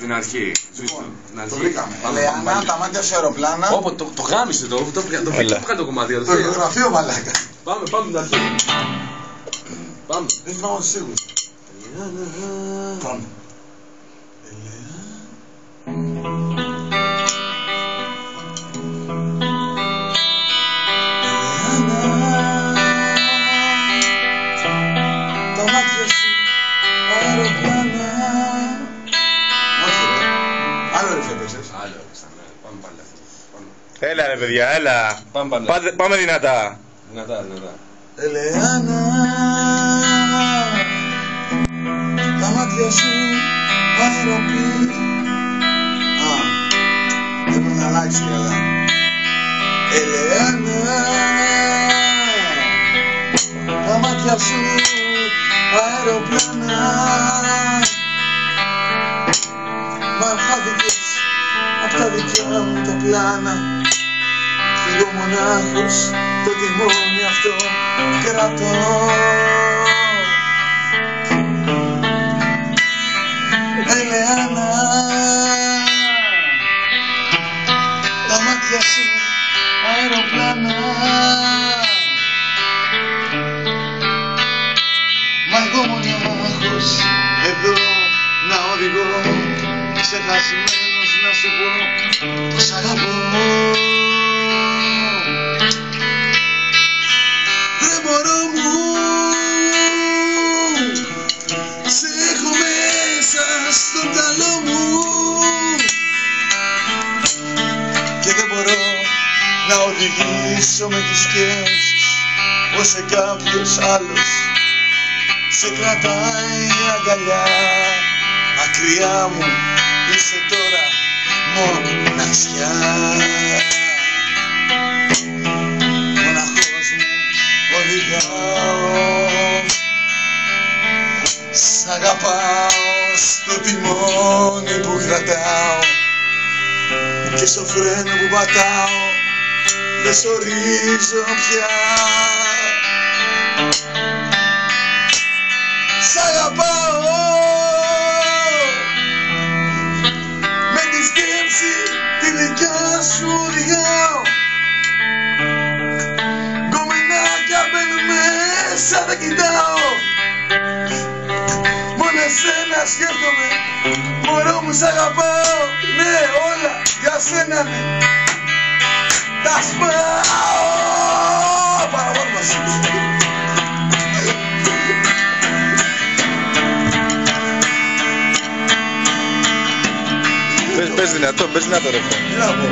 Στην αρχή. Το βρήκαμε. Ελεάνα, τα μάτια σε αεροπλάνα. Όπω το γάμισε το βρήκαμε το κομμάτι. Το γραφείο μαλάκα. Πάμε την αρχή. Πάμε. Δεν θυμάμαι ότι σίγουρα. Πάμε. Τα μάτια σου αεροπλάνα. Όχι ρε. Άλλο ρε έπαιξες. Άλλο έπαιξα, ναι. Πάμε πάλι αυτό. Έλα ρε παιδιά, έλα. Πάμε δυνατά. Δυνατά. Ελεάνα, τα μάτια σου αεροπλάνα. Πρέπει να αλλάξει καλά. Ελεάνα, τα μάτια σου αεροπλάνα. Μα χάθηκες απ' τα δικιά μου τα πλάνα. Φύγω μονάχος, το τιμόνι αυτό κρατώ. Ελεάνα, τα μάτια σου αεροπλάνα. Μα εγώ μονάχος εδώ να οδηγώ, ξεχασμένος να σου πω πως αγαπώ. Δεν μπορώ μου, σε έχω μέσα στο μυαλό μου και δεν μπορώ να οδηγήσω με τις σκέψεις πως σε κάποιος άλλος σε κρατάει αγκαλιά. Μακριά μου είσαι τώρα μοναξιά. Μοναχός μου οδηγάω, σ' αγαπάω στο τιμόνι που κρατάω και στο φρένο που πατάω δεν σ' ορίζω πια. Σ' αγαπάω, με τη σκέψη τη δικιά σου οδηγάω. Γκομενάκια μπαίνουν μέσα, δεν κοιτάω. Μόνο εσένα σκέφτομαι, μωρό μου σ' αγαπάω. Ναι, όλα για σένα ναι. Τα σπάω. Παραπάνω μαζί. Πες δυνατό ρε. Τι να πω.